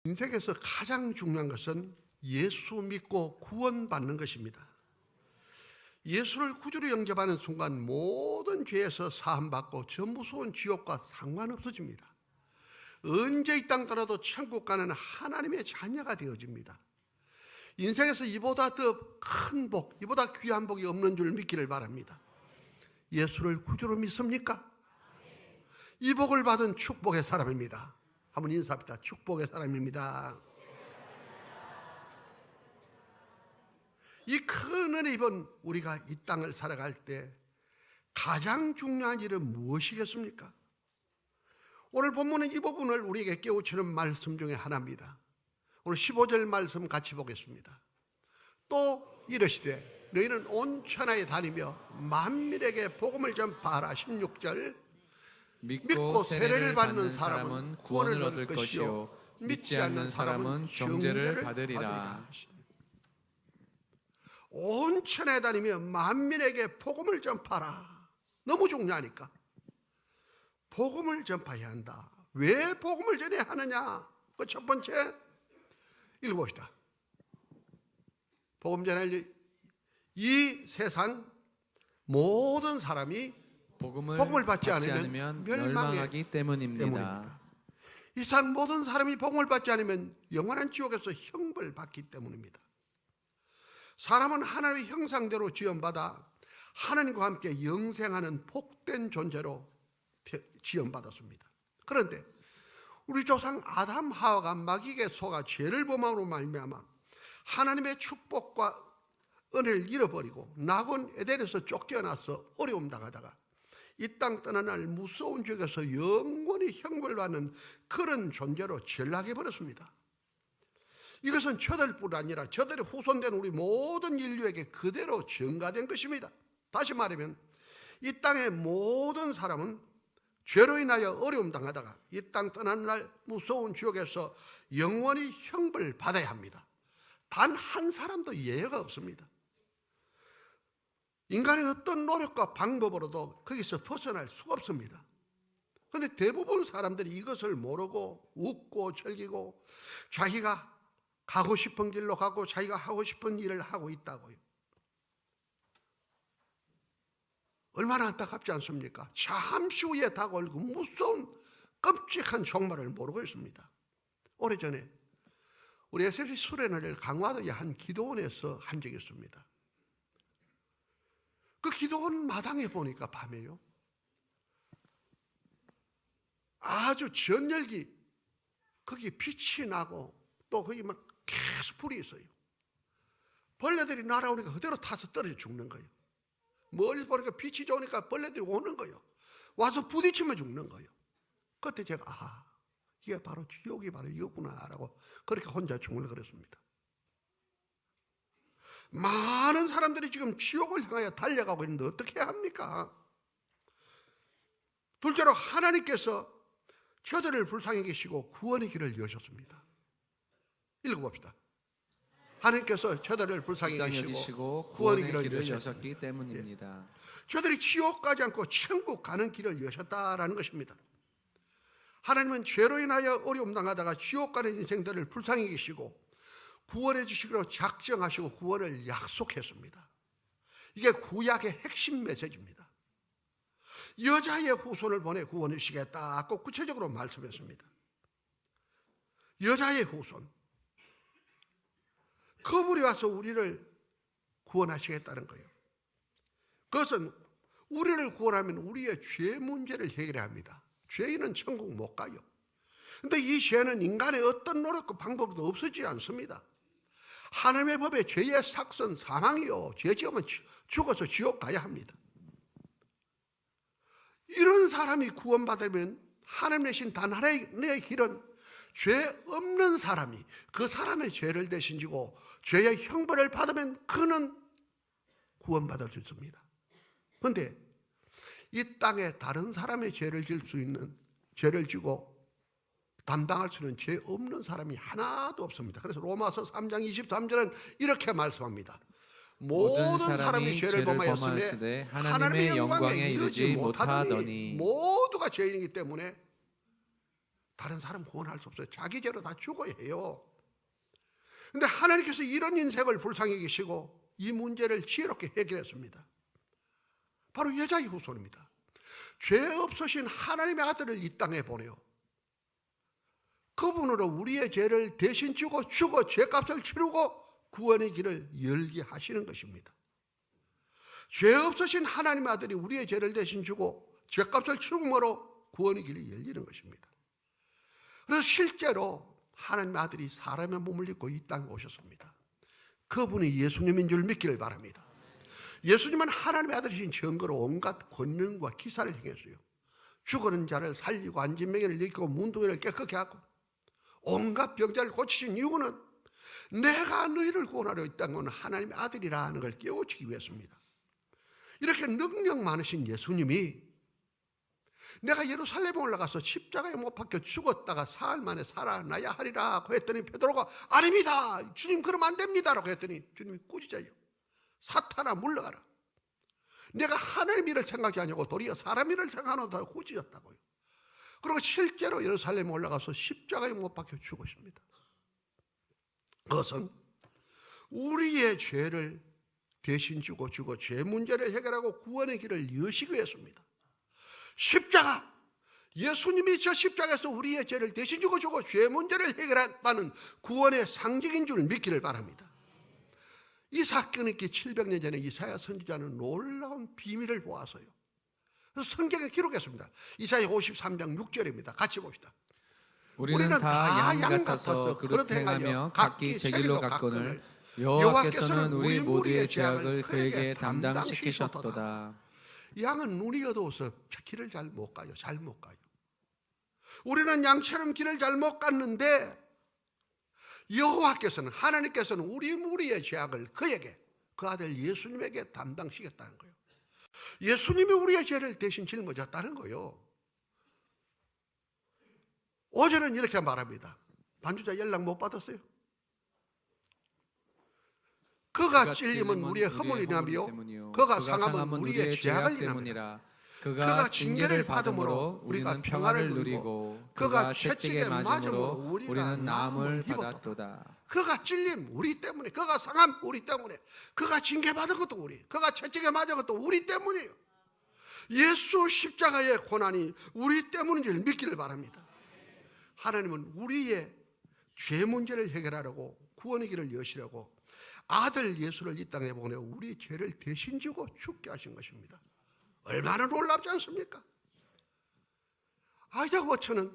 인생에서 가장 중요한 것은 예수 믿고 구원받는 것입니다. 예수를 구주로 영접하는 순간 모든 죄에서 사함받고 저 무서운 지옥과 상관없어집니다. 언제 이 땅 떠나도 천국 가는 하나님의 자녀가 되어집니다. 인생에서 이보다 더 큰 복, 이보다 귀한 복이 없는 줄 믿기를 바랍니다. 예수를 구주로 믿습니까? 이 복을 받은 축복의 사람입니다. 한번 인사합니다. 축복의 사람입니다. 이 큰 은혜 입은 우리가 이 땅을 살아갈 때 가장 중요한 일은 무엇이겠습니까? 오늘 본문은 이 부분을 우리에게 깨우치는 말씀 중에 하나입니다. 오늘 15절 말씀 같이 보겠습니다. 또 이르시되 너희는 온 천하에 다니며 만민에게 복음을 전파하라. 16절 믿고 세례를 받는 사람은 구원을 얻을 것이요 믿지 않는 사람은 정죄를 받으리라. 온 천하에 다니며 만민에게 복음을 전파하라. 너무 중요하니까 복음을 전파해야 한다. 왜 복음을 전해야 하느냐? 그 첫 번째 읽어봅시다. 복음 전할 이 세상 모든 사람이 복음을 받지 않으면 멸망하기 때문입니다. 이 세상 모든 사람이 복음을 받지 않으면 영원한 지옥에서 형벌을 받기 때문입니다. 사람은 하나님의 형상대로 지음받아 하나님과 함께 영생하는 복된 존재로 지음받았습니다. 그런데 우리 조상 아담 하와가 마귀에게 속아 죄를 범함으로 말미암아 하나님의 축복과 은혜를 잃어버리고 낙원 에덴에서 쫓겨나서 어려움 당하다가 이 땅 떠난 날 무서운 지옥에서 영원히 형벌을 받는 그런 존재로 전락해 버렸습니다. 이것은 저들뿐 아니라 저들의 후손된 우리 모든 인류에게 그대로 전가된 것입니다. 다시 말하면 이 땅의 모든 사람은 죄로 인하여 어려움 당하다가 이 땅 떠난 날 무서운 지옥에서 영원히 형벌을 받아야 합니다. 단 한 사람도 예외가 없습니다. 인간의 어떤 노력과 방법으로도 거기서 벗어날 수가 없습니다. 그런데 대부분 사람들이 이것을 모르고 웃고 즐기고 자기가 가고 싶은 길로 가고 자기가 하고 싶은 일을 하고 있다고요. 얼마나 안타깝지 않습니까? 잠시 후에 다가올 그 무서운 끔찍한 종말을 모르고 있습니다. 오래전에 우리 SLC 수련회를 강화도의 한 기도원에서 한 적이 있습니다. 그 기도원 마당에 보니까 밤에요, 아주 전열기 거기 빛이 나고 또 거기 막 계속 불이 있어요. 벌레들이 날아오니까 그대로 타서 떨어져 죽는 거예요. 멀리서 보니까 빛이 좋으니까 벌레들이 오는 거예요. 와서 부딪히면 죽는 거예요. 그때 제가 이게 바로 지옥이 바로 이거구나라고 그렇게 혼자 중을 그렸습니다. 많은 사람들이 지금 지옥을 향하여 달려가고 있는데 어떻게 해야 합니까? 둘째로 하나님께서 저들을 불쌍히 계시고 구원의 길을 여셨습니다. 읽어봅시다. 하나님께서 저들을 불쌍히 계시고 구원의 길을 여셨기 때문입니다. 저들이 지옥 가지 않고 천국 가는 길을 여셨다라는 것입니다. 하나님은 죄로 인하여 어려움 당하다가 지옥 가는 인생들을 불쌍히 계시고 구원해 주시기로 작정하시고 구원을 약속했습니다. 이게 구약의 핵심 메시지입니다. 여자의 후손을 보내 구원해 주시겠다고 구체적으로 말씀했습니다. 여자의 후손, 그분이 와서 우리를 구원하시겠다는 거예요. 그것은 우리를 구원하면 우리의 죄 문제를 해결해야 합니다. 죄인은 천국 못 가요. 그런데 이 죄는 인간의 어떤 노력과 방법도 없어지지 않습니다. 하나님의 법에 죄의 삭선 사망이요, 죄 지으면 죽어서 지옥 가야 합니다. 이런 사람이 구원받으면 하나님 내신 단 하나의 길은 죄 없는 사람이 그 사람의 죄를 대신 지고 죄의 형벌을 받으면 그는 구원받을 수 있습니다. 그런데 이 땅에 다른 사람의 죄를 질 수 있는, 죄를 지고 담당할 수 있는 죄 없는 사람이 하나도 없습니다. 그래서 로마서 3장 23절은 이렇게 말씀합니다. 모든 사람이 죄를 범하였으되 하나님의 영광에 이르지 못하더니 모두가 죄인이기 때문에 다른 사람 구원할 수 없어요. 자기 죄로 다 죽어야 해요. 근데 하나님께서 이런 인생을 불쌍히 계시고 이 문제를 지혜롭게 해결했습니다. 바로 여자의 후손입니다. 죄 없으신 하나님의 아들을 이 땅에 보내요. 그분으로 우리의 죄를 대신 지고 죽어 죄값을 치르고 구원의 길을 열게 하시는 것입니다. 죄 없으신 하나님의 아들이 우리의 죄를 대신 지고 죄값을 치rum으로 구원의 길이 열리는 것입니다. 그래서 실제로 하나님의 아들이 사람의 몸을 입고 이 땅에 오셨습니다. 그분이 예수님인 줄 믿기를 바랍니다. 예수님은 하나님의 아들이신 증거로 온갖 권능과 기사를 행했어요. 죽어는 자를 살리고 안진뱅이를 일으키고 문둥이를 깨끗게 하고 온갖 병자를 고치신 이유는 내가 너희를 구원하려 이 땅에 온 하나님의 아들이라는 걸 깨우치기 위해서입니다. 이렇게 능력 많으신 예수님이 내가 예루살렘에 올라가서 십자가에 못 박혀 죽었다가 사흘 만에 살아나야 하리라 하고 했더니 베드로가 아닙니다. 주님 그러면 안 됩니다 라고 했더니 주님이 꾸짖어요. 사탄아 물러가라. 내가 하나님 일을 생각이 아니고 도리어 사람 일을 생각하는 더 꾸짖었다고요. 그리고 실제로 예루살렘에 올라가서 십자가에 못 박혀 죽으십니다. 그것은 우리의 죄를 대신 지고 죽어 죄 문제를 해결하고 구원의 길을 여시기 위해서입니다. 십자가, 예수님이 저 십자가에서 우리의 죄를 대신 지고 죽어 죄 문제를 해결했다는 구원의 상징인 줄 믿기를 바랍니다. 이 사건이 있기 700년 전에 이사야 선지자는 놀라운 비밀을 보았어요. 그래서 성경에 기록했습니다. 이사야 53장 6절입니다. 같이 봅시다. 우리는 다 양 같아서 그릇 행하며 각기 제 길로 갔거늘 여호와께서는 우리 모두의 죄악을 그에게 담당시키셨도다. 양은 눈이 어두워서 길을 잘 못 가요. 잘 못 가요. 우리는 양처럼 길을 잘 못 갔는데 여호와께서는, 하나님께서는 우리 무리의 죄악을 그에게, 그 아들 예수님에게 담당시켰다는 거예요. 예수님이 우리의 죄를 대신 짊어졌다는 거예요. 어제는 이렇게 말합니다. 반주자 연락 못 받았어요? 그가 찔림은 우리의 허물이라며 그가 상함은 우리의 죄악을 인함이라. 그가 징계를 받음으로 우리가 평안을 누리고 그가 채찍에 맞음으로 우리는 나음을 받았도다. 그가 찔림 우리 때문에, 그가 상함 우리 때문에, 그가 징계받은 것도 우리, 그가 채찍에 맞은 것도 우리 때문이에요. 예수 십자가의 고난이 우리 때문인 줄 믿기를 바랍니다. 하나님은 우리의 죄 문제를 해결하려고 구원의 길을 여시려고 아들 예수를 이 땅에 보내어 우리 죄를 대신 지고 죽게 하신 것입니다. 얼마나 놀랍지 않습니까? 아이작 워처는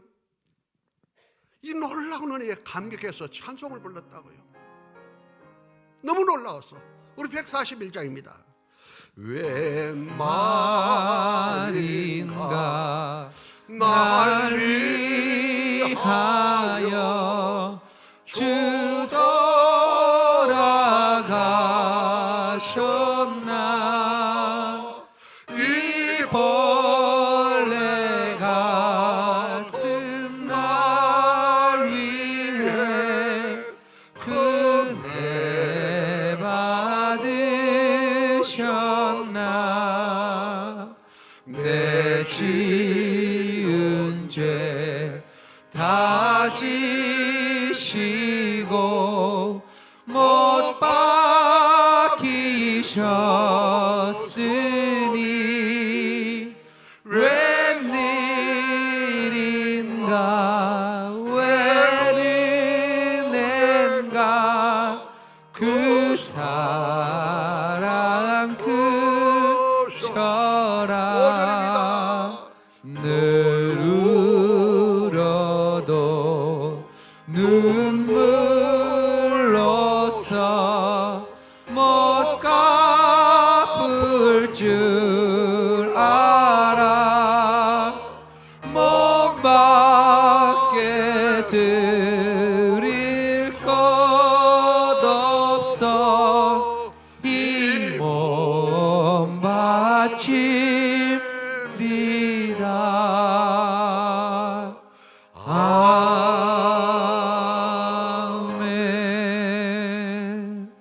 이 놀라운 은혜에 감격해서 찬송을 불렀다고요. 너무 놀라웠어. 우리 141장입니다. 웬 말인가 날 위하여 주 돌아가셨나. 이 벌레 같은 날 위해 그네 받으셨나. 내 지은 죄 다 지시고 못 박히셨으니 웬일인가 웬은혜인가 그 사랑 크셔라. 늘 울어도 눈물로써 못 갚을 줄 알아. 못 받게 드릴 것 없어 이 몸 바칩니다. 아멘.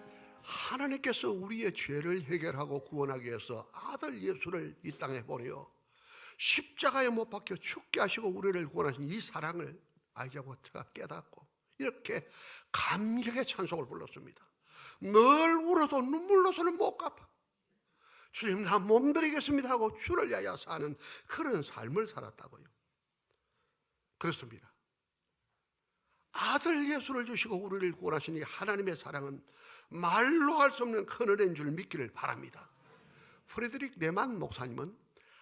하나님께서 우리의 죄를 해결하고 구원하기 위해서 아들 예수를 이 땅에 보내어 십자가에 못 박혀 죽게 하시고 우리를 구원하신 이 사랑을 아이자부터가 깨닫고 이렇게 감격의 찬송을 불렀습니다. 늘 울어도 눈물로서는 못 갚아. 주님, 나 몸드리겠습니다 하고 주를 위하여 사는 그런 삶을 살았다고요. 그렇습니다. 아들 예수를 주시고 우리를 구원하시니 하나님의 사랑은 말로 할 수 없는 큰 은혜인 줄 믿기를 바랍니다. 프레드릭 레만 목사님은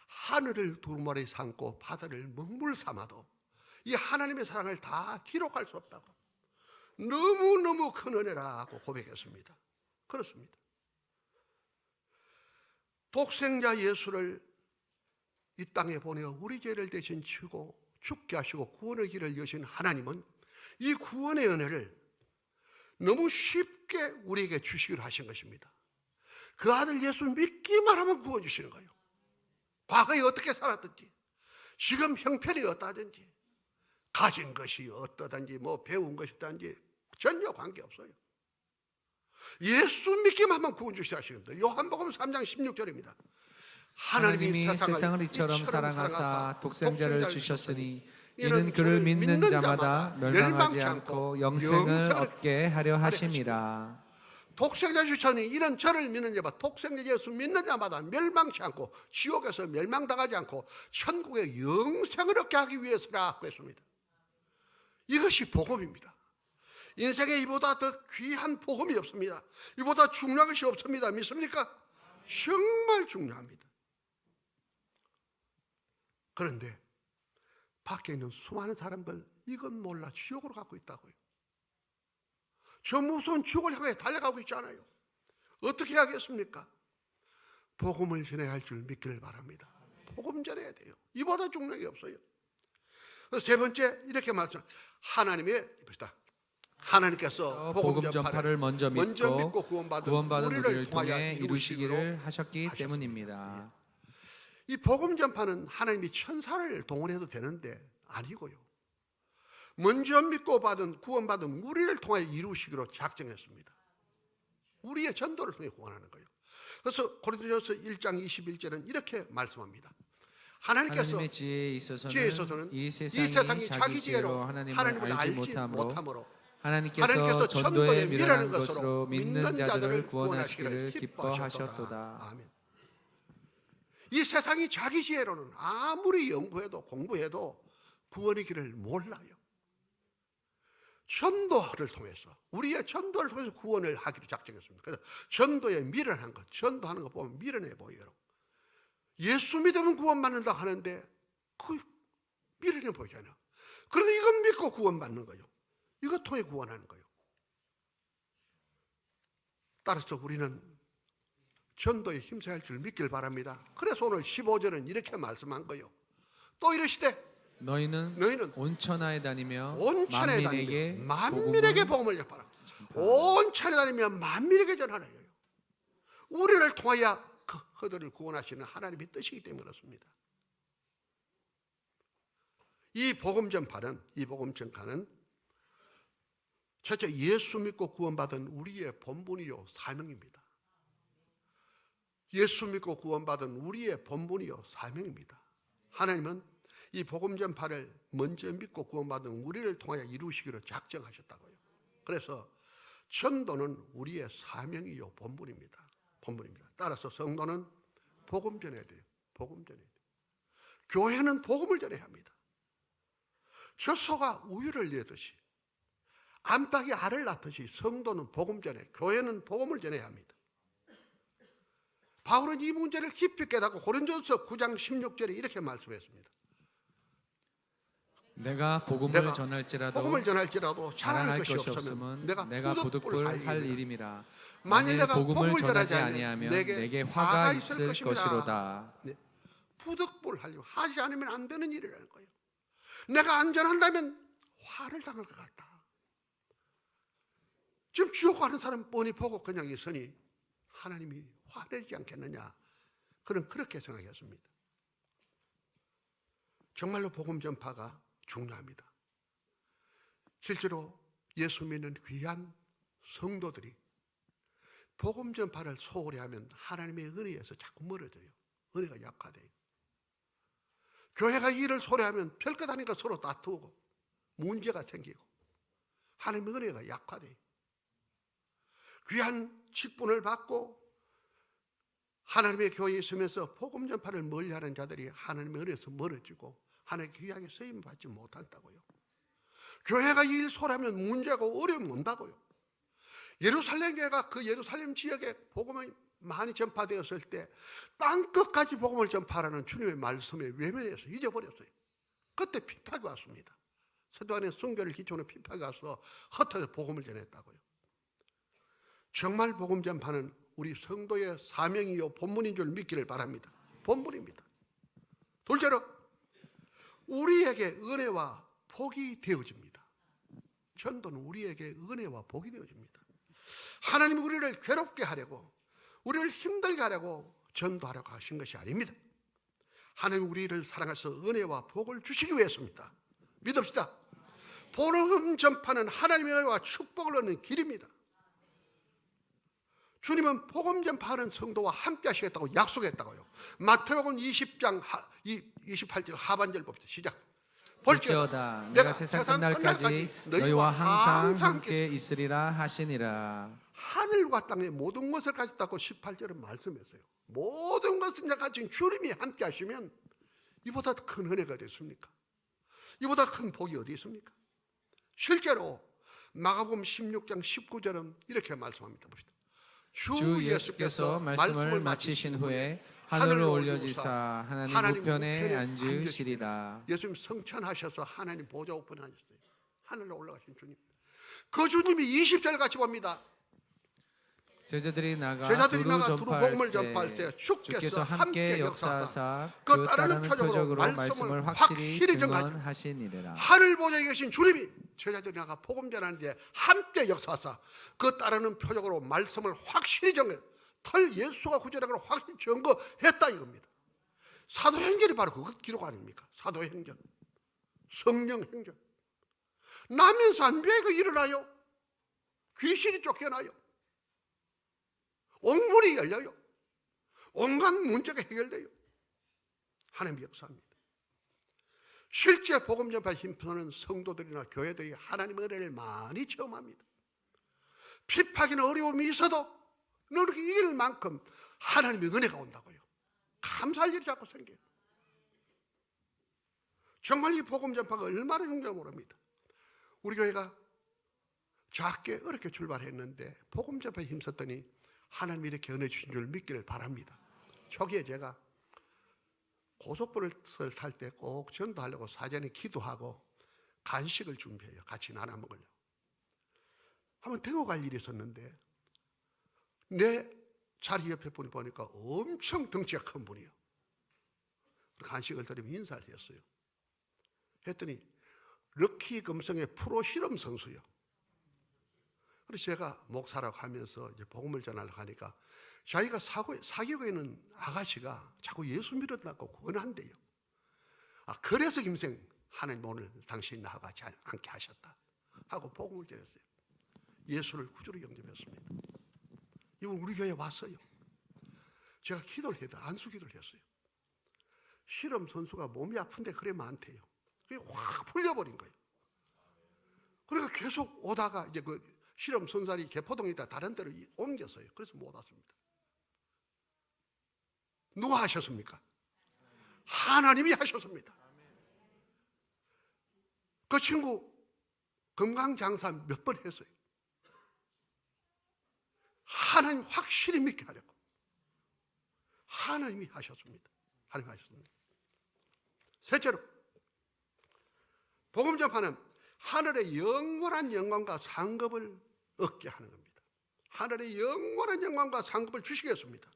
하늘을 두루마리 삼고 바다를 먹물 삼아도 이 하나님의 사랑을 다 기록할 수 없다고, 너무너무 큰 은혜라고 고백했습니다. 그렇습니다. 독생자 예수를 이 땅에 보내어 우리 죄를 대신 지고 죽게 하시고 구원의 길을 여신 하나님은 이 구원의 은혜를 너무 쉽게 우리에게 주시기로 하신 것입니다. 그 아들 예수 믿기만 하면 구원 주시는 거예요. 과거에 어떻게 살았든지, 지금 형편이 어떠하든지, 가진 것이 어떠든지, 뭐 배운 것이 어떠든지 전혀 관계없어요. 예수 믿기만 하면 구원 주시라 하시는데, 요한복음 3장 16절입니다. 하나님이 세상을 이처럼 사랑하사 독생자를 주셨으니 이는 그를 믿는 자마다 멸망하지 않고 영생을 얻게 하려 하심이라. 독생자 주셨으니 이는 저를 믿는 자마다, 독생자 예수 믿는 자마다 멸망치 않고 지옥에서 멸망당하지 않고 천국의 영생을 얻게 하기 위해서라고 했습니다. 이것이 복음입니다. 인생에 이보다 더 귀한 복음이 없습니다. 이보다 중요한 것이 없습니다. 믿습니까? 정말 중요합니다. 그런데 밖에 있는 수많은 사람들 이건 몰라 지옥으로 가고 있다고요. 저 무서운 지옥을 향해 달려가고 있잖아요. 어떻게 하겠습니까? 복음을 전해야 할 줄 믿기를 바랍니다. 복음 전해야 돼요. 이보다 중요한 게 없어요. 세 번째, 이렇게 말씀, 하나님께서 복음 전파를 먼저 믿고 구원받은 우리를 통해 이루시기를 하셨기 때문입니다. 이 복음 전파는 하나님이 천사를 동원해도 되는데 아니고요, 먼저 믿고 구원받은 우리를 통해 이루시기로 작정했습니다. 우리의 전도를 통해 구원하는 거예요. 그래서 고린도전서 1장 21절은 이렇게 말씀합니다. 하나님의 지혜에 있어서는 이 세상이 자기 지혜로 하나님을 알지 못하므로 하나님께서 전도에 미련한 것으로 믿는 자들을 구원하시기를 기뻐하셨도다. 아멘. 이 세상이 자기 지혜로는 아무리 연구해도 공부해도 구원의 길을 몰라요. 전도를 통해서, 우리의 전도를 통해서 구원을 하기로 작정했습니다. 그래서 전도에 미련한 것, 전도하는 거 보면 미련해 보여요. 예수 믿으면 구원받는다 하는데 그 미련해 보이잖아요. 그런데 이건 믿고 구원받는 거예요. 이것 통해 구원하는 거예요. 따라서 우리는 전도에 힘써야 할 줄 믿길 바랍니다. 그래서 오늘 15절은 이렇게 말씀한 거예요. 또 이르시되 너희는 온 천하에 다니며 만민에게 복음을 전하라. 온 천하에 다니며 만민에게 전하라. 우리를 통하여 그 그들을 구원하시는 하나님의 뜻이기 때문에 그렇습니다. 이 복음 전파는 첫째, 예수 믿고 구원받은 우리의 본분이요 사명입니다. 예수 믿고 구원받은 우리의 본분이요 사명입니다. 하나님은 이 복음 전파를 먼저 믿고 구원받은 우리를 통하여 이루시기로 작정하셨다고요. 그래서 전도는 우리의 사명이요 본분입니다. 따라서 성도는 복음 전해야 돼요. 교회는 복음을 전해야 합니다. 젖소가 우유를 내듯이, 암탉이 알을 낳듯이 성도는 복음 전해, 교회는 복음을 전해야 합니다. 바울은 이 문제를 깊이 깨닫고 고린도전서 9장 16절에 이렇게 말씀했습니다. 내가 복음을 전할지라도 자랑할 것이 없으면 내가 부득불 할 일임이라. 만일 내가 복음을 전하지 아니하면 내게 화가 있을 것이로다. 네. 부득불 하지 않으면 안 되는 일이라는 거예요. 내가 안 전한다면 화를 당할 것 같다. 지금 지옥 가는 사람 뻔히 보고 그냥 있으니 하나님이 화내지 않겠느냐, 그렇게 생각했습니다. 정말로 복음 전파가 중요합니다. 실제로 예수 믿는 귀한 성도들이 복음 전파를 소홀히 하면 하나님의 은혜에서 자꾸 멀어져요. 은혜가 약화돼요. 교회가 일을 소홀히 하면 별것 아닌 거 서로 다투고 문제가 생기고 하나님의 은혜가 약화돼요. 귀한 직분을 받고 하나님의 교회에 있으면서 복음 전파를 멀리하는 자들이 하나님의 은혜에서 멀어지고 하나님의 귀하게 쓰임 받지 못한다고요. 교회가 일소라면 문제가 어려움 온다고요. 예루살렘 교회가 그 예루살렘 지역에 복음이 많이 전파되었을 때 땅끝까지 복음을 전파하라는 주님의 말씀에 외면해서 잊어버렸어요. 그때 핍박이 왔습니다. 서도안의 순교를 기초로 핍박이 와서 흩어져 복음을 전했다고요. 정말 복음 전파는 우리 성도의 사명이요 본분인 줄 믿기를 바랍니다. 본분입니다. 둘째로 우리에게 은혜와 복이 되어집니다. 전도는 우리에게 은혜와 복이 되어집니다. 하나님이 우리를 괴롭게 하려고 우리를 힘들게 하려고 전도하려고 하신 것이 아닙니다. 하나님이 우리를 사랑해서 은혜와 복을 주시기 위해서입니다. 믿읍시다. 복음 전파는 하나님의 은혜와 축복을 얻는 길입니다. 주님은 복음 전파하는 성도와 함께 하시겠다고 약속했다고요. 마태복음 20장 28절 하반절 봅시다. 시작. 볼지어다 내가 세상 끝날까지 너희와 항상 함께 있으리라 하시니라. 하늘과 땅의 모든 것을 가졌다고 18절은 말씀했어요. 모든 것을 가진 주님이 함께 하시면 이보다 큰 은혜가 됐습니까? 이보다 큰 복이 어디 있습니까? 실제로 마가복음 16장 19절은 이렇게 말씀합니다. 봅시다. 주 예수께서 말씀을 마치신 후에 하늘로 올려지사 하나님 우편에 앉으시리라. 예수님 성천하셔서 하나님 보좌 우편에 앉으셨어요. 하늘로 올라가신 주님. 그 주님이 20절 같이 봅니다. 제자들이 나가 두루 복음을 전파할 전파할 때 때 주께서 함께 역사하사 그 따르는 표적으로 말씀을 확실히 증언하시니라. 하늘 보좌에 계신 주님이 제자들이 나가 복음 전하는데 함께 역사하사 그 따르는 표적으로 말씀을 확실히 증거, 털 예수가 구절하고 확실히 증거했다 이겁니다. 사도행전이 바로 그 기록 아닙니까? 사도행전, 성령행전. 나면서 안배가 일어나요. 귀신이 쫓겨나요. 옥문이 열려요. 온갖 문제가 해결돼요. 하나님의 역사입니다. 실제 복음 전파에 힘쓰는 성도들이나 교회들이 하나님의 은혜를 많이 체험합니다. 핍박이나 어려움이 있어도 너를 이길 만큼 하나님의 은혜가 온다고요. 감사할 일이 자꾸 생겨요. 정말 이 복음 전파가 얼마나 중요한지 모릅니다. 우리 교회가 작게 어렵게 출발했는데 복음 전파에 힘썼더니 하나님이 이렇게 은혜 주신 줄 믿기를 바랍니다. 초기에 제가 고속버스를 탈 때 꼭 전도하려고 사전에 기도하고 간식을 준비해요. 같이 나눠 먹으려고. 한번 대구 갈 일이 있었는데 내 자리 옆에 분이 보니까 엄청 덩치가 큰 분이에요. 간식을 드리면 인사를 했어요. 했더니 럭키 금성의 프로 실험 선수요. 그래서 제가 목사라고 하면서 이제 복음을 전하려고 하니까 자기가 사귀고 있는 아가씨가 자꾸 예수 믿었다고 권한대요. 그래서 김생 하나님 오늘 당신 나와 같이 앉게 하셨다 하고 복음을 전했어요. 예수를 구주로 영접했습니다. 이분 우리 교회에 왔어요. 제가 기도를 해도 안수기도를 했어요. 실험 선수가 몸이 아픈데 그래 많대요. 그게 확 풀려버린 거예요. 그러니까 계속 오다가 이제 그 실험 선수들이 개포동이다 다른 데로 옮겼어요. 그래서 못 왔습니다. 누가 하셨습니까? 하나님이 하셨습니다. 그 친구 건강장사 몇 번 했어요. 하나님 확실히 믿게 하려고 하나님이 하셨습니다. 하나님이 하셨습니다. 셋째로 복음 전파는 하늘의 영원한 영광과 상급을 얻게 하는 겁니다. 하늘의 영원한 영광과 상급을 주시겠습니다.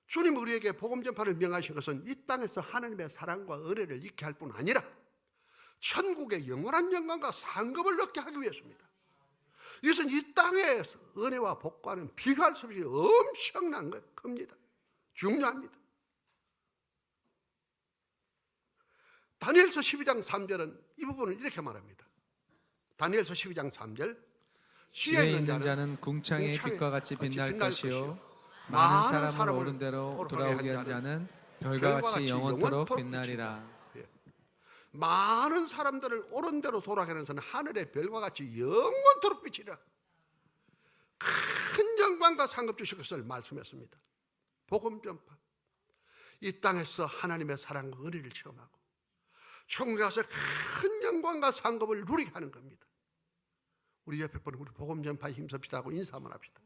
주님 우리에게 복음 전파를 명하신 것은 이 땅에서 하나님의 사랑과 은혜를 잊게 할 뿐 아니라 천국의 영원한 영광과 상급을 얻게 하기 위해서입니다. 이것은 이 땅의 은혜와 복과는 비교할 수 없이 엄청난 겁니다. 중요합니다. 다니엘서 12장 3절은 이 부분을 이렇게 말합니다. 다니엘서 12장 3절 지혜 있는 자는 궁창의 빛과 같이 빛날 것이요 많은 사람을 옳은 대로 돌아오게 한 자는 별과 같이 영원토록 빛나리라. 많은 사람들을 옳은 대로 돌아가는 것은 하늘의 별과 같이 영원토록 비치리라. 큰 영광과 상급 주실 것을 말씀했습니다. 복음 전파, 이 땅에서 하나님의 사랑과 은혜를 체험하고 천국에 가서 큰 영광과 상급을 누리게 하는 겁니다. 우리 옆에 분은 우리 복음 전파에 힘씁시다 하고 인사 한번 합시다.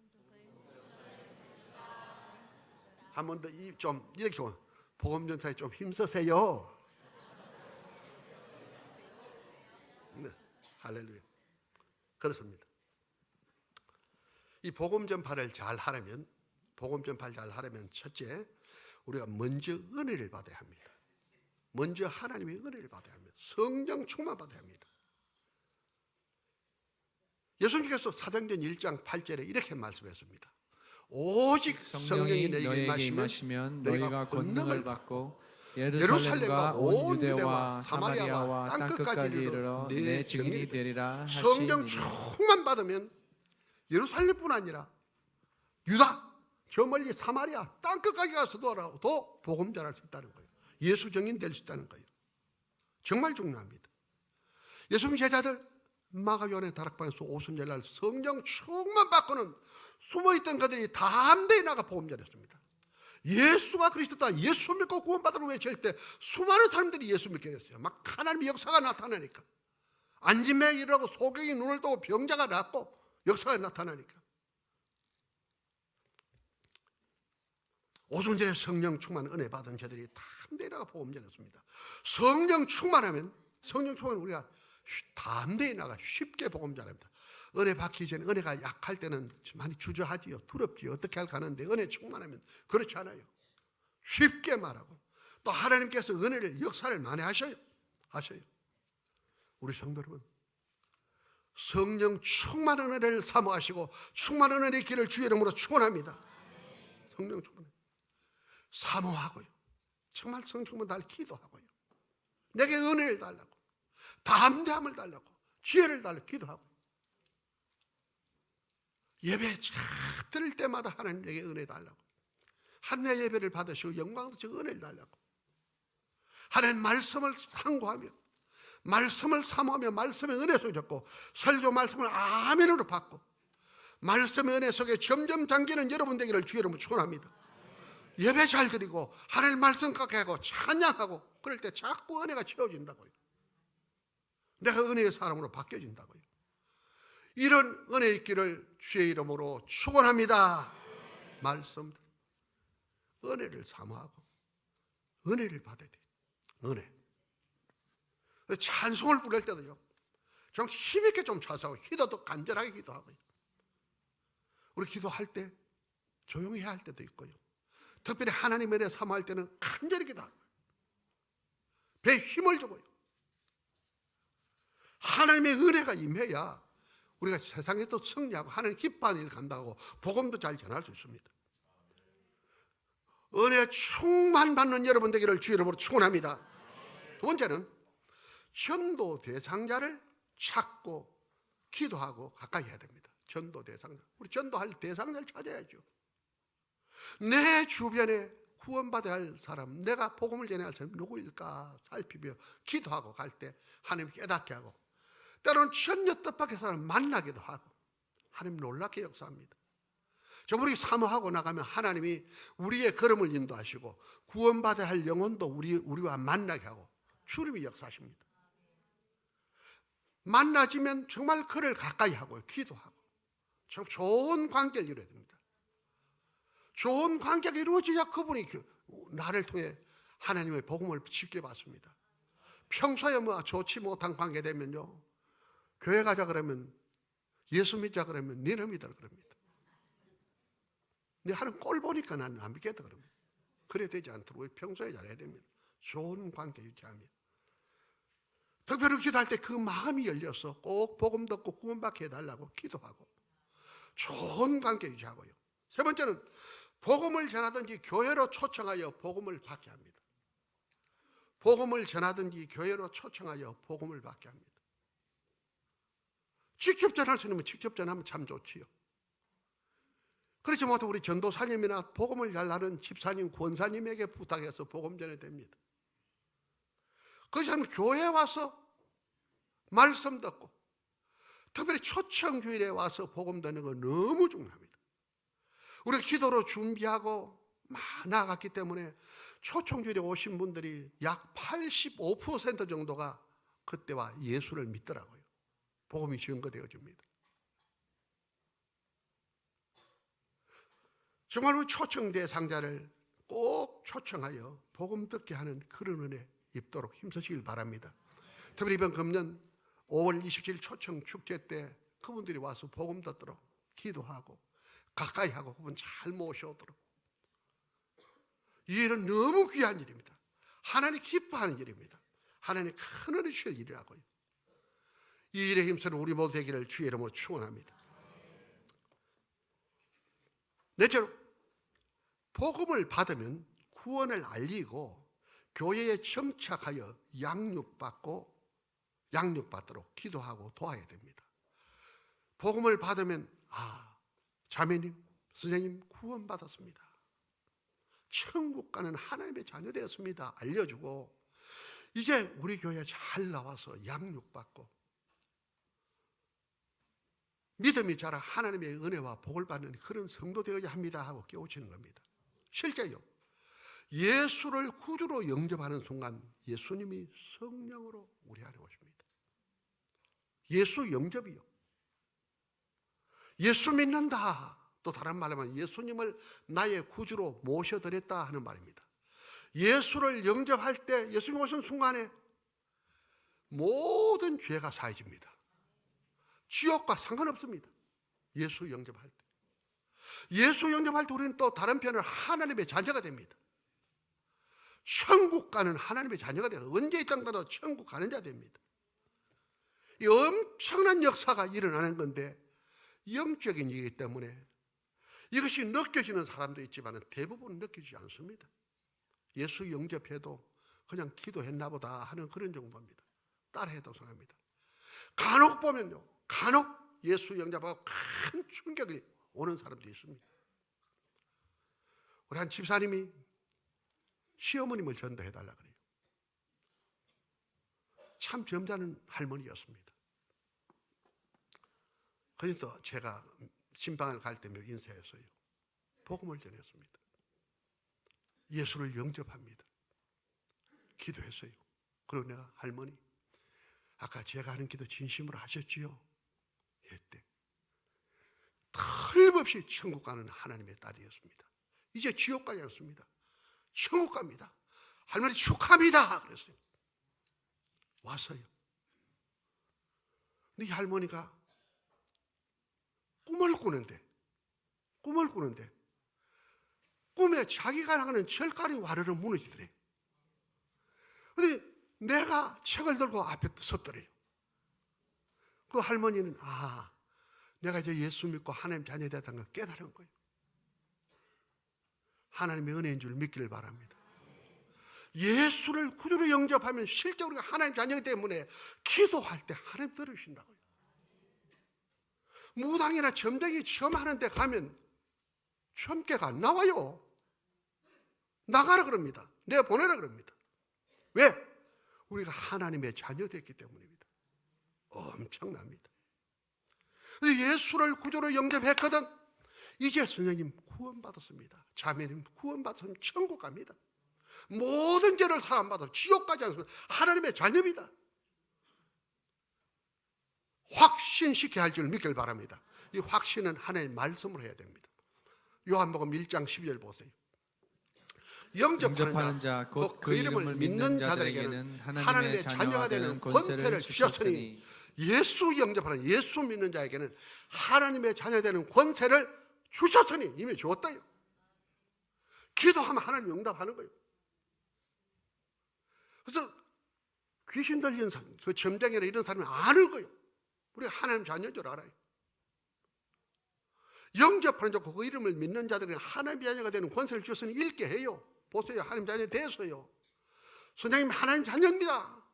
한 번 더 좀 이렇게 좀 복음 전파에 좀 힘쓰세요. 네, 할렐루야. 그렇습니다. 이 복음 전파를 잘 하려면, 복음 전파를 잘 하려면 첫째, 우리가 먼저 은혜를 받아야 합니다. 먼저 하나님의 은혜를 받아야 합니다. 성령 충만 받아야 합니다. 예수님께서 사도행전 1장 8절에 이렇게 말씀했습니다. 오직 성령이 너에게 임하시면 너희가 권능을 받고 예루살렘과 온 유대와 사마리아와 땅끝까지 이르러 내 증인이 되리라 하시니라. 성령 충만 받으면 예루살렘뿐 아니라 유다, 저 멀리 사마리아 땅끝까지 가서도 복음 전할 수 있다는 거예요. 예수 증인 될 수 있다는 거예요. 정말 중요합니다. 예수님 제자들 마가요한의 다락방에서 오순절날 성령 충만 받고는 숨어있던 그들이 담대히 나가 복음 전했습니다. 예수가 그리스도다, 예수 믿고 구원받으러 외칠 때 수많은 사람들이 예수 믿게 됐어요. 막 하나님의 역사가 나타나니까, 안진맥이 일어나고 소경이 눈을 뜨고 병자가 낫고 역사가 나타나니까. 오순절에 성령 충만 은혜 받은 자들이 담대히 나가 복음 전했습니다. 성령 충만하면 우리가 담대히 나가 쉽게 복음 전합니다. 은혜 받기 전에, 은혜가 약할 때는 많이 주저하지요. 두렵지요. 어떻게 할까 하는데 은혜 충만하면 그렇지 않아요. 쉽게 말하고, 또 하나님께서 은혜를, 역사를 많이 하셔요. 우리 성도 여러분, 성령 충만한 은혜를 사모하시고 충만한 은혜의 길을 주의 이름으로 축원합니다. 성령 충만 사모하고요, 정말 성령 충만 달 기도하고요, 내게 은혜를 달라고, 담대함을 달라고, 지혜를 달라고 기도하고, 예배 쫙 들을 때마다 하나님에게 은혜 달라고, 하나님의 예배를 받으시고 영광스러운 은혜를 달라고, 하나님 말씀을 상고하며 말씀을 사모하며 말씀의 은혜 속에 잡고 설교 말씀을 아멘으로 받고 말씀의 은혜 속에 점점 잠기는 여러분 되기를 주의 이름으로 축원합니다. 예배 잘 드리고 하나님 말씀 갖게 하고 찬양하고 그럴 때 자꾸 은혜가 채워진다고요. 내가 은혜의 사람으로 바뀌어진다고요. 이런 은혜의 길을 주의 이름으로 축원합니다. 말씀, 은혜를 사모하고 은혜를 받아야 돼요. 은혜. 찬송을 부를 때도요, 좀 힘있게 좀 찬송하고 기도도 간절하게 기도하고요. 우리 기도할 때 조용히 해야 할 때도 있고요, 특별히 하나님의 은혜 사모할 때는 간절히 기도하고요, 배에 힘을 주고요. 하나님의 은혜가 임해야 우리가 세상에도 승리하고 하나님 기뻐하는 일을 감당하고 복음도 잘 전할 수 있습니다. 은혜 충만받는 여러분 되기를 주의 이름으로 축원합니다. 두 번째는 전도 대상자를 찾고 기도하고 가까이 해야 됩니다. 전도 대상자, 우리 전도할 대상자를 찾아야죠. 내 주변에 구원받아야 할 사람, 내가 복음을 전해야 할 사람이 누구일까 살피며 기도하고 갈 때 하나님 깨닫게 하고, 때로는 천녀 뜻밖의 사람 만나기도 하고 하나님 놀랍게 역사합니다. 좀 우리 사모하고 나가면 하나님이 우리의 걸음을 인도하시고 구원받아야 할 영혼도 우리와 만나게 하고 주님이 역사하십니다. 만나지면 정말 그를 가까이 하고 기도하고 참 좋은 관계를 이루어야 됩니다. 좋은 관계가 이루어져야 그분이 나를 통해 하나님의 복음을 쉽게 받습니다. 평소에 좋지 못한 관계 되면요, 교회 가자 그러면, 예수 믿자 그러면 니는 믿으라 그럽니다. 네 하는 꼴 보니까 나는 안 믿겠다 그럽니다. 그래 되지 않도록 우리 평소에 잘해야 됩니다. 좋은 관계 유지하며 특별히 기도할 때 그 마음이 열려서 꼭 복음 듣고 구원받게 해달라고 기도하고 좋은 관계 유지하고요. 세 번째는 복음을 전하든지 교회로 초청하여 복음을 받게 합니다. 복음을 전하든지 교회로 초청하여 복음을 받게 합니다. 직접 전할 수 있으면 직접 전하면 참 좋지요. 그렇지 못하면 우리 전도사님이나 복음을 잘 아는 집사님, 권사님에게 부탁해서 복음 전해야 됩니다. 그 사람 교회에 와서 말씀 듣고 특별히 초청주일에 와서 복음 듣는 거 너무 중요합니다. 우리가 기도로 준비하고 막 나아갔기 때문에 초청주일에 오신 분들이 약 85% 정도가 그때와 예수를 믿더라고요. 복음이 증거되어집니다. 정말 우리 초청 대상자를 꼭 초청하여 복음 듣게 하는 그런 은혜 입도록 힘쓰시길 바랍니다. 특별히 이번 금년 5월 27일 초청 축제 때 그분들이 와서 복음 듣도록 기도하고 가까이 하고 그분 잘 모셔오도록. 이 일은 너무 귀한 일입니다. 하나님 기뻐하는 일입니다. 하나님 큰 은혜 주실 일이라고요. 이 일에 힘쓰는 우리 모두 되기를 주의 이름으로 축원합니다. 넷째로 복음을 받으면 구원을 알리고 교회에 정착하여 양육받도록 기도하고 도와야 됩니다. 복음을 받으면 자매님, 선생님 구원받았습니다. 천국 가는 하나님의 자녀 되었습니다. 알려주고 이제 우리 교회에 잘 나와서 양육받고 믿음이 자라 하나님의 은혜와 복을 받는 그런 성도 되어야 합니다 하고 깨우치는 겁니다. 실제요, 예수를 구주로 영접하는 순간 예수님이 성령으로 우리 안에 오십니다. 예수 영접이요. 예수 믿는다. 또 다른 말로 하면 예수님을 나의 구주로 모셔드렸다 하는 말입니다. 예수를 영접할 때 예수님 오신 순간에 모든 죄가 사해집니다. 지옥과 상관없습니다. 예수 영접할 때. 예수 영접할 때 우리는 또 다른 편으로 하나님의 자녀가 됩니다. 천국 가는 하나님의 자녀가 돼요. 언제 이 땅 가도 천국 가는 자 됩니다. 이 엄청난 역사가 일어나는 건데 영적인 일이기 때문에 이것이 느껴지는 사람도 있지만 대부분 느끼지 않습니다. 예수 영접해도 그냥 기도했나 보다 하는 그런 정도입니다. 따라해도 성합니다. 간혹 보면요, 간혹 예수 영접하고 큰 충격이 오는 사람도 있습니다. 우리 한 집사님이 시어머님을 전도해달라 그래요. 참 점잖은 할머니였습니다. 그래서 제가 신방을 갈 때 인사했어요. 복음을 전했습니다. 예수를 영접합니다. 기도했어요. 그리고 내가 할머니, 아까 제가 하는 기도 진심으로 하셨지요? 했대. 틀림없이 천국 가는 하나님의 딸이었습니다. 이제 지옥 가지 않습니다. 천국 갑니다. 할머니 축하합니다. 그랬어요. 왔어요. 근데 이 할머니가 꿈을 꾸는데 꿈에 자기가 나가는 절간이 와르르 무너지더래. 근데 내가 책을 들고 앞에 섰더래요. 그 할머니는 내가 이제 예수 믿고 하나님 자녀 됐다는 걸 깨달은 거예요. 하나님의 은혜인 줄 믿기를 바랍니다. 예수를 구주로 영접하면 실제 우리가 하나님 자녀이기 때문에 기도할 때 하나님 들으신다고요. 무당이나 점쟁이 시험 하는 데 가면 시험계가 안 나와요. 나가라 그럽니다. 내가 보내라 그럽니다. 왜? 우리가 하나님의 자녀 됐기 때문입니다. 엄청납니다. 예수를 구주로 영접했거든. 이제 선생님 구원받았습니다. 자매님 구원받았으면 천국 갑니다. 모든 죄를 사함받아 지옥 가지 않습니다. 하나님의 자녀입니다. 확신시켜야 할 줄 믿길 바랍니다. 이 확신은 하나님의 말씀으로 해야 됩니다. 요한복음 1장 12절 보세요. 영접하는 자 곧 그 이름을 믿는 자들에게는 하나님의 자녀가 되는 권세를 주셨으니, 예수 영접하는 예수 믿는 자에게는 하나님의 자녀 되는 권세를 주셨으니, 이미 주었다요. 기도하면 하나님 응답하는 거예요. 그래서 귀신 들린 사람, 그 점쟁이나 이런 사람이 아는 거예요. 우리가 하나님 자녀인 줄 알아요. 영접하는 자 그 이름을 믿는 자들에게는 하나님의 자녀가 되는 권세를 주셨으니 읽게 해요. 보세요. 하나님 자녀 돼서요. 선생님 하나님 자녀입니다.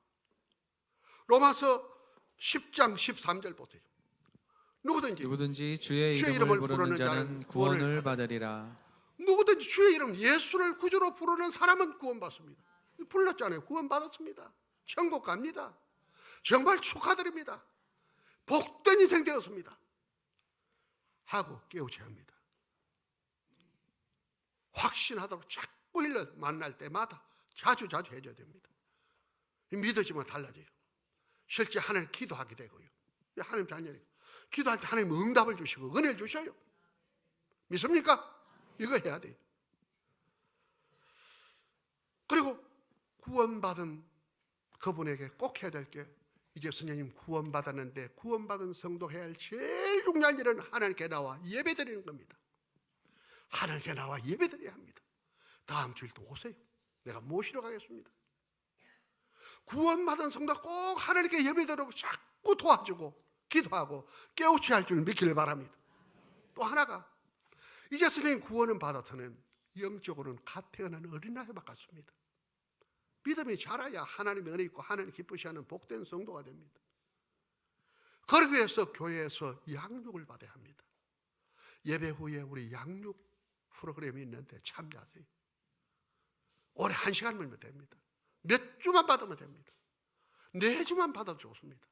로마서 10장 13절 보세요. 누구든지 주의 이름을 부르는 자는 구원을 받으리라. 누구든지 주의 이름 예수를 구주로 부르는 사람은 구원받습니다. 불렀잖아요. 구원받았습니다. 천국 갑니다. 정말 축하드립니다. 복된 인생 되었습니다. 하고 깨우쳐야 합니다. 확신하도록 자꾸 일러 만날 때마다 자주 해줘야 됩니다. 믿어지면 달라져요. 실제 하나님 기도하게 되고요. 하나님 자녀니까 기도할 때 하나님 응답을 주시고 은혜를 주셔요. 믿습니까? 이거 해야 돼요. 그리고 구원받은 그분에게 꼭 해야 될 게, 이제 선생님 구원받았는데 구원받은 성도 해야 할 제일 중요한 일은 하나님께 나와 예배드리는 겁니다. 하나님께 나와 예배드려야 합니다. 다음 주일 또 오세요. 내가 모시러 가겠습니다. 구원받은 성도 꼭 하나님께 예배드리고 자꾸 도와주고 기도하고 깨우쳐야 할 줄 믿기를 바랍니다. 또 하나가, 이제 선생님 구원은 받아서는 영적으로는 갓 태어난 어린아이와 같습니다. 믿음이 자라야 하나님의 은혜 있고 하나님 기쁘시하는 복된 성도가 됩니다. 그러기 위해서 교회에서 양육을 받아야 합니다. 예배 후에 우리 양육 프로그램이 있는데 참여하세요. 올해 1시간만 됩니다. 몇 주만 받으면 됩니다. 4주만 받아도 좋습니다.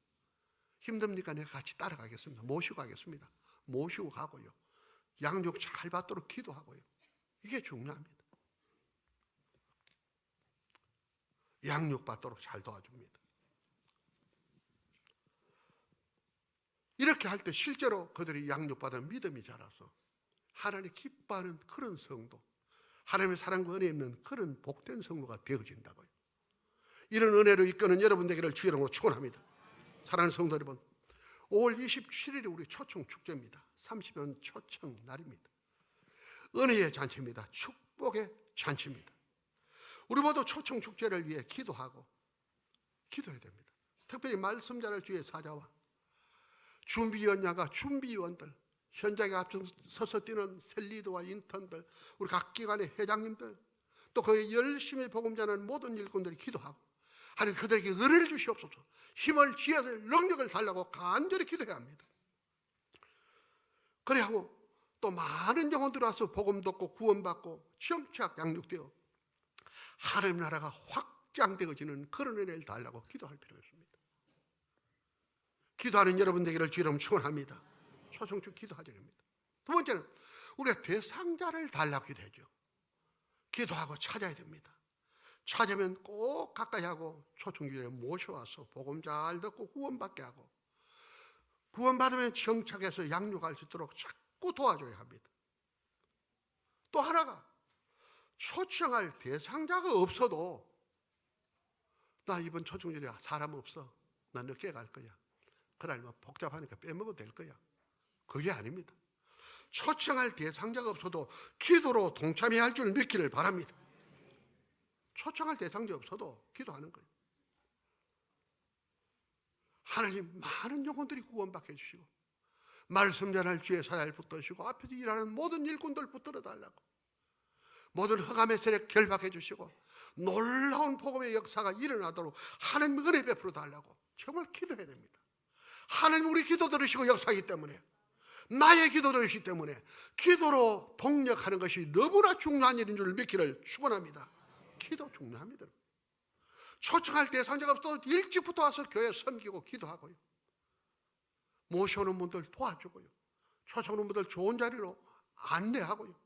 힘듭니까? 내가 같이 따라가겠습니다. 모시고 가겠습니다. 모시고 가고요. 양육 잘 받도록 기도하고요. 이게 중요합니다. 양육 받도록 잘 도와줍니다. 이렇게 할 때 실제로 그들이 양육받은 믿음이 자라서 하나님 기뻐하는 그런 성도, 하나님의 사랑과 은혜 있는 그런 복된 성도가 되어진다고요. 이런 은혜로 이끄는 여러분 되기를 주의 이름으로 축원합니다. 사랑하는 성도 여러분, 5월 27일이 우리 초청 축제입니다. 30년 초청 날입니다. 은혜의 잔치입니다. 축복의 잔치입니다. 우리 모두 초청 축제를 위해 기도하고 기도해야 됩니다. 특별히 말씀자를 주의 사자와 준비위원장과 준비위원들, 현장에 앞서서 뛰는 셀리더와 인턴들, 우리 각 기관의 회장님들, 또 거기에 열심히 복음 전하는 모든 일꾼들이 기도하고, 하나님 그들에게 은혜를 주시옵소서, 힘을, 지혜를, 능력을 달라고 간절히 기도해야 합니다. 그래 하고 또 많은 영혼들이 와서 복음 듣고 구원받고 정착 양육되어 하나님 나라가 확장되어지는 그런 은혜를 달라고 기도할 필요가 있습니다. 기도하는 여러분 되기를 주님 축원합니다. 초청축 기도하자 됩니다. 두 번째는 우리가 대상자를 달라고 기도하죠. 기도하고 찾아야 됩니다. 찾으면 꼭 가까이 하고 초청기에 모셔와서 복음 잘 듣고 구원받게 하고, 구원받으면 정착해서 양육할 수 있도록 자꾸 도와줘야 합니다. 또 하나가, 초청할 대상자가 없어도 나 이번 초청일에 사람 없어, 나 늦게 갈 거야, 그날 뭐 복잡하니까 빼먹어도 될 거야, 그게 아닙니다. 초청할 대상자가 없어도 기도로 동참해야 할 줄 믿기를 바랍니다. 초청할 대상자 없어도 기도하는 거예요. 하나님 많은 영혼들이 구원받게 해주시고, 말씀 전할 주의 사야를 붙드시고, 앞에서 일하는 모든 일꾼들 붙들어 달라고, 모든 흑암의 세력 결박해 주시고 놀라운 복음의 역사가 일어나도록 하나님 은혜 베풀어 달라고 정말 기도해야 됩니다. 하나님 우리 기도 들으시고 역사하기 때문에, 나의 기도 들으시기 때문에 기도로 동력하는 것이 너무나 중요한 일인 줄 믿기를 축원합니다. 기도 중요합니다. 초청할 대상자가 없어도 일찍부터 와서 교회 섬기고 기도하고요, 모셔오는 분들 도와주고요, 초청하는 분들 좋은 자리로 안내하고요,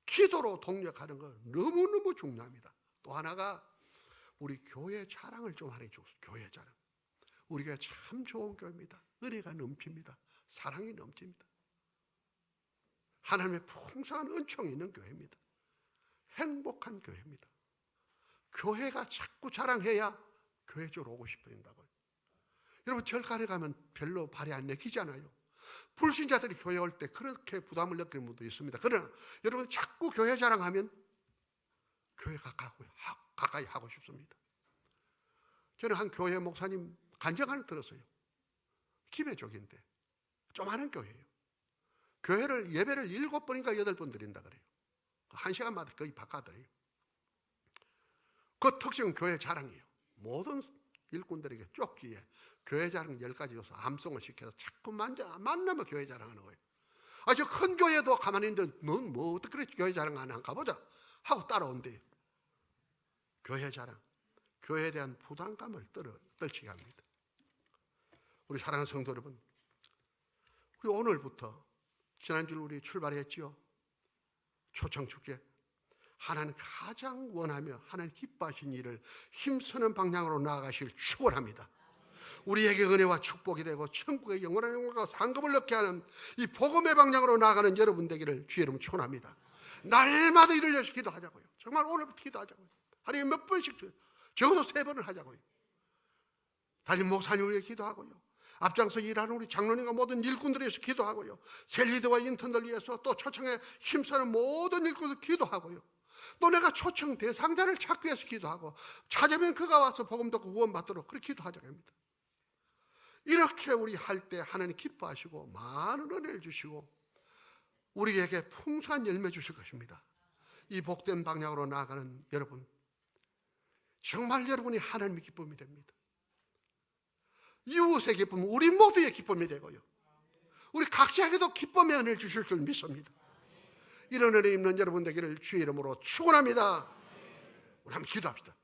기도로 동력하는 건 너무너무 중요합니다. 또 하나가 우리 교회 자랑을 좀 하게 해주세요. 교회 자랑. 우리가 참 좋은 교회입니다. 은혜가 넘칩니다. 사랑이 넘칩니다. 하나님의 풍성한 은총이 있는 교회입니다. 행복한 교회입니다. 교회가 자꾸 자랑해야 교회 쪽으로 오고 싶어진다고요. 여러분 절간에 가면 별로 발이 안 내키잖아요. 불신자들이 교회 올 때 그렇게 부담을 느끼는 분도 있습니다. 그러나 여러분 자꾸 교회 자랑하면 교회 가까이 하고 싶습니다. 저는 한 교회 목사님 간증 하나 들었어요. 김해족인데 조그마한 교회예요. 교회를 예배를 7번인가 8번 드린다 그래요. 1시간마다 거의 바꿔드려요. 그 특징은 교회 자랑이에요. 모든 일꾼들에게 쪽지에 교회 자랑 10가지 줘서 암송을 시켜서 자꾸 만나면 교회 자랑하는 거예요. 아주 큰 교회도 가만히 있는데 넌 뭐 어떻게 교회 자랑 안 가보자 하고 따라온대요. 교회 자랑. 교회에 대한 부담감을 떨치게 합니다. 우리 사랑하는 성도 여러분, 우리 오늘부터 지난주 우리 출발했지요. 초청축제. 하나님 가장 원하며 하나님 기뻐하신 일을 힘쓰는 방향으로 나아가실 축원합니다. 우리에게 은혜와 축복이 되고 천국의 영원한 영광과 상급을 얻게 하는 이 복음의 방향으로 나아가는 여러분 되기를 주의 이름으로 축원합니다. 날마다 이를 위해서 기도하자고요. 정말 오늘부터 기도하자고요. 하루에 몇 번씩, 적어도 3번을 하자고요. 담임 목사님을 위해 기도하고요. 앞장서 일하는 우리 장로님과 모든 일꾼들을 위해서 기도하고요. 셀리더와 인턴들 위해서 또 초청에 힘쓰는 모든 일꾼들 기도하고요. 또 내가 초청 대상자를 찾기 위해서 기도하고 찾으면 그가 와서 복음 듣고 구원받도록 그렇게 기도하자고 합니다. 이렇게 우리 할 때 하나님 기뻐하시고 많은 은혜를 주시고 우리에게 풍성한 열매 주실 것입니다. 이 복된 방향으로 나아가는 여러분, 정말 여러분이 하나님의 기쁨이 됩니다. 이웃의 기쁨, 우리 모두의 기쁨이 되고요. 우리 각자에게도 기쁨의 은혜를 주실 줄 믿습니다. 이런 은혜 입는 여러분 되기를 주의 이름으로 축원합니다. 우리 한번 기도합시다.